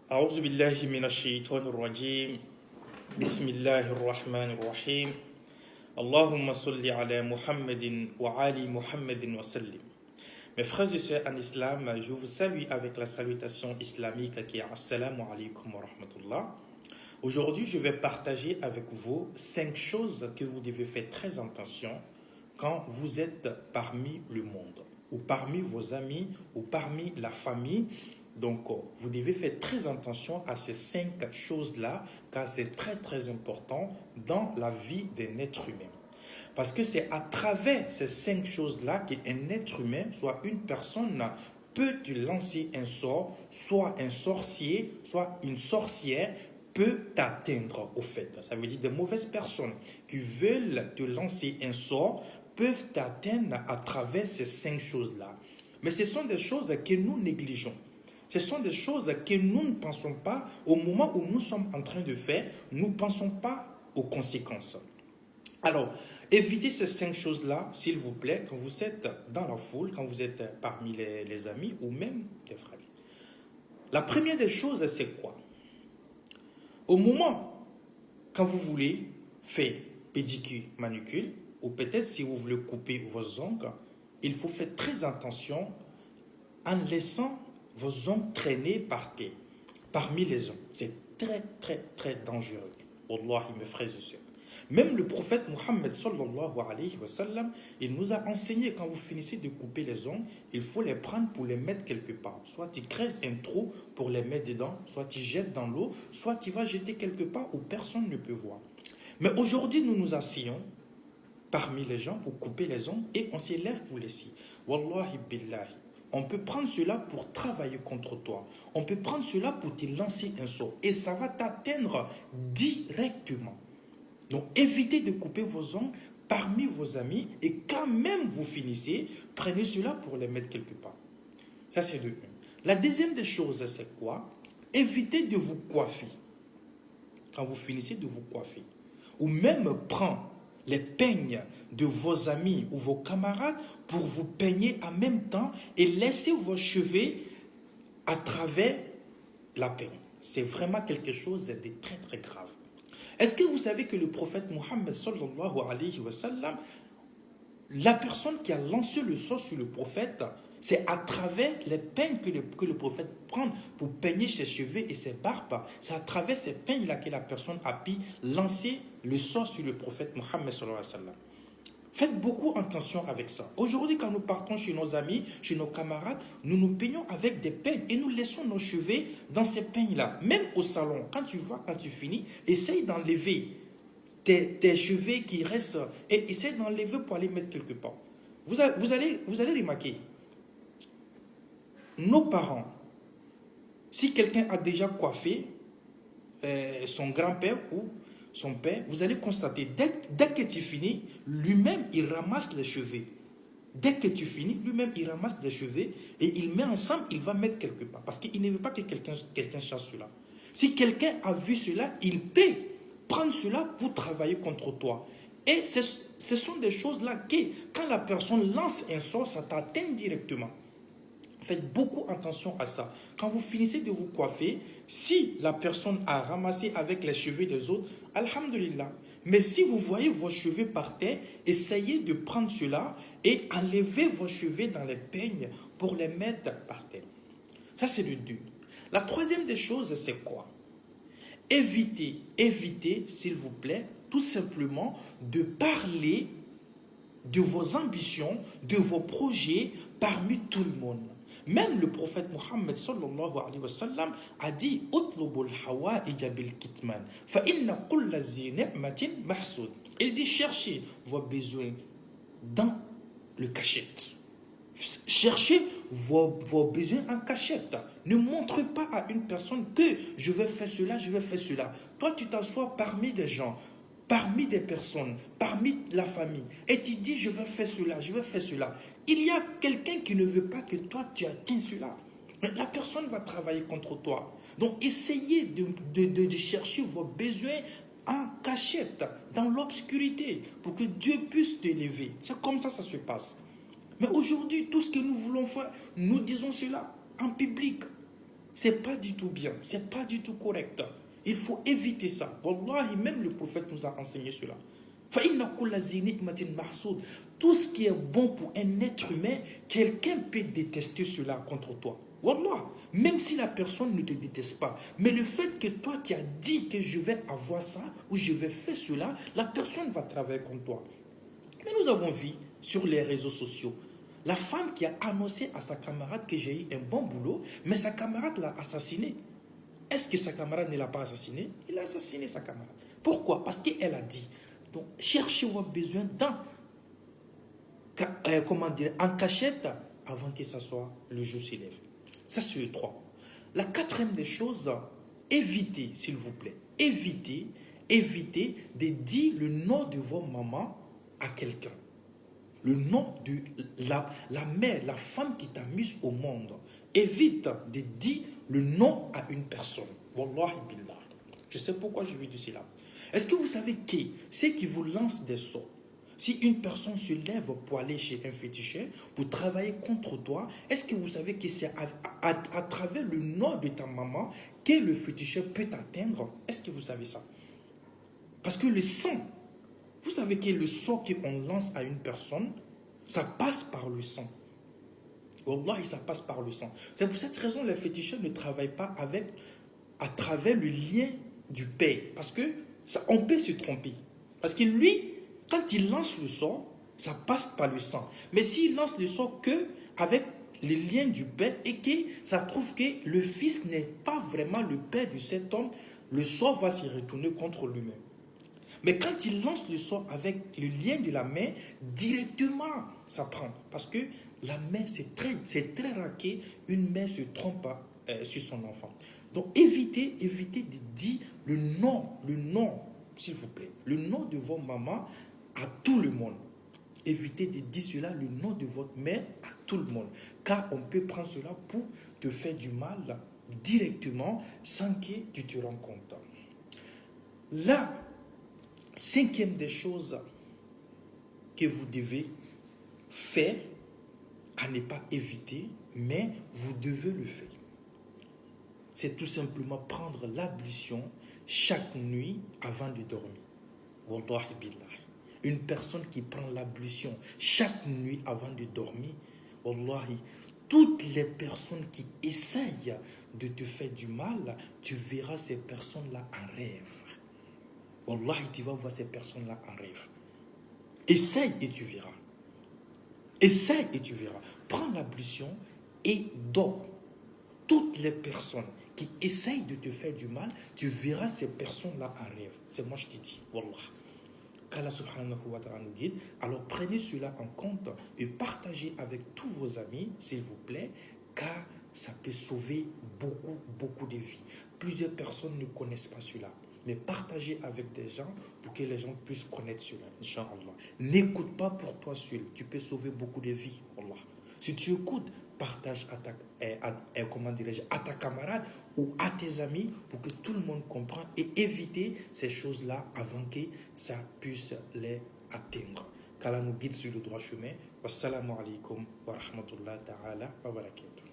أعوذ بالله من الشيطان الرجيم بسم الله الرحمن الرحيم اللهم صل على محمد وعلى محمد وسلم. Mes frères et sœurs en islam, je vous salue avec la salutation islamique qui est Assalamu alaikum wa rahmatullah. Aujourd'hui, je vais partager avec vous 5 choses que vous devez faire très attention quand vous êtes parmi le monde, ou parmi vos amis, ou parmi la famille. Donc, vous devez faire très attention à ces 5 choses-là, car c'est très très important dans la vie d'un être humain. Parce que c'est à travers ces 5 choses-là qu'un être humain, soit une personne, peut te lancer un sort, soit un sorcier, soit une sorcière, peut t'atteindre au fait. Ça veut dire des mauvaises personnes qui veulent te lancer un sort peuvent t'atteindre à travers ces 5 choses-là. Mais ce sont des choses que nous négligeons. Ce sont des choses que nous ne pensons pas au moment où nous sommes en train de faire, nous ne pensons pas aux conséquences. Alors, évitez ces 5 choses-là, s'il vous plaît, quand vous êtes dans la foule, quand vous êtes parmi les amis ou même des frères. La première des choses, c'est quoi? Au moment, quand vous voulez faire pédicure, manucure, ou peut-être si vous voulez couper vos ongles, il faut faire très attention en laissant vos ongles traîner par terre, parmi les ongles. C'est très, très, très dangereux. Wallahi, mes frères et sœurs. Même le prophète Mohammed sallallahu alayhi wa sallam, il nous a enseigné quand vous finissez de couper les ongles, il faut les prendre pour les mettre quelque part. Soit tu creuses un trou pour les mettre dedans, soit tu jettes dans l'eau, soit tu vas jeter quelque part où personne ne peut voir. Mais aujourd'hui, nous nous asseyons parmi les gens pour couper les ongles et on s'élève pour les scies. Wallahi billahi. On peut prendre cela pour travailler contre toi. On peut prendre cela pour te lancer un sort. Et ça va t'atteindre directement. Donc évitez de couper vos ongles parmi vos amis. Et quand même vous finissez, prenez cela pour les mettre quelque part. Ça c'est de 1. La deuxième des choses, c'est quoi? Évitez de vous coiffer. Quand vous finissez de vous coiffer. Ou même prendre les peignes de vos amis ou vos camarades pour vous peigner en même temps et laisser vos cheveux à travers la peigne. C'est vraiment quelque chose de très très grave. Est-ce que vous savez que le prophète Mohammed sallallahu alayhi wa sallam, la personne qui a lancé le sort sur le prophète, c'est à travers les peignes que le prophète prend pour peigner ses cheveux et ses barbes. C'est à travers ces peignes-là que la personne a pu lancer le sort sur le prophète Mohammed sallallahu alayhi wa sallam. Faites beaucoup attention avec ça. Aujourd'hui, quand nous partons chez nos amis, chez nos camarades, nous nous peignons avec des peignes et nous laissons nos cheveux dans ces peignes-là. Même au salon, quand tu finis, essaye d'enlever tes cheveux qui restent et essaye d'enlever pour aller mettre quelque part. Vous allez remarquer, nos parents, si quelqu'un a déjà coiffé son grand-père ou son père, vous allez constater, dès que tu finis, lui-même, il ramasse les cheveux. Dès que tu finis, lui-même, il ramasse les cheveux et il met ensemble, il va mettre quelque part. Parce qu'il ne veut pas que quelqu'un chasse cela. Si quelqu'un a vu cela, il peut prendre cela pour travailler contre toi. Et ce sont des choses-là que, quand la personne lance un sort, ça t'atteint directement. Faites beaucoup attention à ça. Quand vous finissez de vous coiffer, si la personne a ramassé avec les cheveux des autres, alhamdulillah. Mais si vous voyez vos cheveux par terre, essayez de prendre cela et enlevez vos cheveux dans les peignes pour les mettre par terre. Ça, c'est le 2. La troisième des choses, c'est quoi? Évitez, s'il vous plaît, tout simplement de parler de vos ambitions, de vos projets parmi tout le monde. Même le prophète Mohammed sallallahu alayhi wa sallam a dit Utlubul hawa'ija bil kitman fa inna kulla zi ni'matin mahsud. Il dit cherchez vos besoins dans le cachette. Cherchez vos besoins en cachette. Ne montre pas à une personne que je vais faire cela, je vais faire cela. Toi, tu t'assois parmi des gens, parmi des personnes, parmi la famille, et tu dis je vais faire cela, je vais faire cela. Il y a quelqu'un qui ne veut pas que toi tu atteignes cela. Mais la personne va travailler contre toi. Donc essayez de chercher vos besoins en cachette, dans l'obscurité, pour que Dieu puisse t'élever. C'est comme ça se passe. Mais aujourd'hui, tout ce que nous voulons faire, nous disons cela en public. c'est pas du tout bien, c'est pas du tout correct. Il faut éviter ça. Wallahi, même le prophète nous a enseigné cela. Tout ce qui est bon pour un être humain, quelqu'un peut détester cela contre toi. Wallah, même si la personne ne te déteste pas, mais le fait que toi tu as dit que je vais avoir ça ou je vais faire cela, la personne va travailler contre toi. Mais nous avons vu sur les réseaux sociaux la femme qui a annoncé à sa camarade que j'ai eu un bon boulot, mais sa camarade l'a assassiné. Est-ce que sa camarade ne l'a pas assassiné? Il a assassiné sa camarade. Pourquoi? Parce qu'elle a dit. Donc, cherchez vos besoins en cachette avant que ça soit le jour s'élève. Ça, c'est le 3. La quatrième des choses, évitez, s'il vous plaît, évitez de dire le nom de vos mamans à quelqu'un. Le nom de la mère, la femme qui t'a mise au monde. Évite de dire le nom à une personne. Wallahi billah. Je sais pourquoi je lui dis cela. Est-ce que vous savez qui c'est qui vous lance des sorts? Si une personne se lève pour aller chez un féticheur, pour travailler contre toi, est-ce que vous savez que c'est à travers le nom de ta maman que le féticheur peut t'atteindre? Est-ce que vous savez ça? Parce que le sang, vous savez que le sort qu'on lance à une personne, ça passe par le sang. Wallah, ça passe par le sang. C'est pour cette raison que les féticheurs ne travaillent pas à travers le lien du père. Parce que on peut se tromper. Parce que lui, quand il lance le sort, ça passe par le sang. Mais s'il lance le sort que avec les liens du père et que ça trouve que le fils n'est pas vraiment le père de cet homme, le sort va se retourner contre lui-même. Mais quand il lance le sort avec le lien de la main, directement, ça prend. Parce que la main, c'est très rare qu'une mère se trompe sur son enfant. Donc, évitez de dire le nom, s'il vous plaît, le nom de votre maman à tout le monde. Évitez de dire cela, le nom de votre mère à tout le monde. Car on peut prendre cela pour te faire du mal directement sans que tu te rendes compte. La cinquième des choses que vous devez faire, à ne pas éviter, mais vous devez le faire. C'est tout simplement prendre l'ablution chaque nuit avant de dormir. Wallahi billah. Une personne qui prend l'ablution chaque nuit avant de dormir, wallahi, toutes les personnes qui essayent de te faire du mal, tu verras ces personnes-là en rêve. Wallahi, tu vas voir ces personnes-là en rêve. Essaye et tu verras. Essaye et tu verras. Prends l'ablution et dors. Toutes les personnes qui essayent de te faire du mal, tu verras ces personnes-là en rêve. C'est moi je te dis, Wallah. Qu'Allah subhanahu wa ta'ala nous guide. Alors prenez cela en compte et partagez avec tous vos amis, s'il vous plaît, car ça peut sauver beaucoup de vies. Plusieurs personnes ne connaissent pas cela. Mais partagez avec des gens pour que les gens puissent connaître cela, Inch'Allah. N'écoute pas pour toi seul. Tu peux sauver beaucoup de vies, Allah. Si tu écoutes, partage à ta camarade ou à tes amis pour que tout le monde comprenne et éviter ces choses-là avant que ça puisse les atteindre. Qu'Allah nous guide sur le droit chemin. Wassalamu alaikum wa rahmatullahi ta'ala wa barakatuh.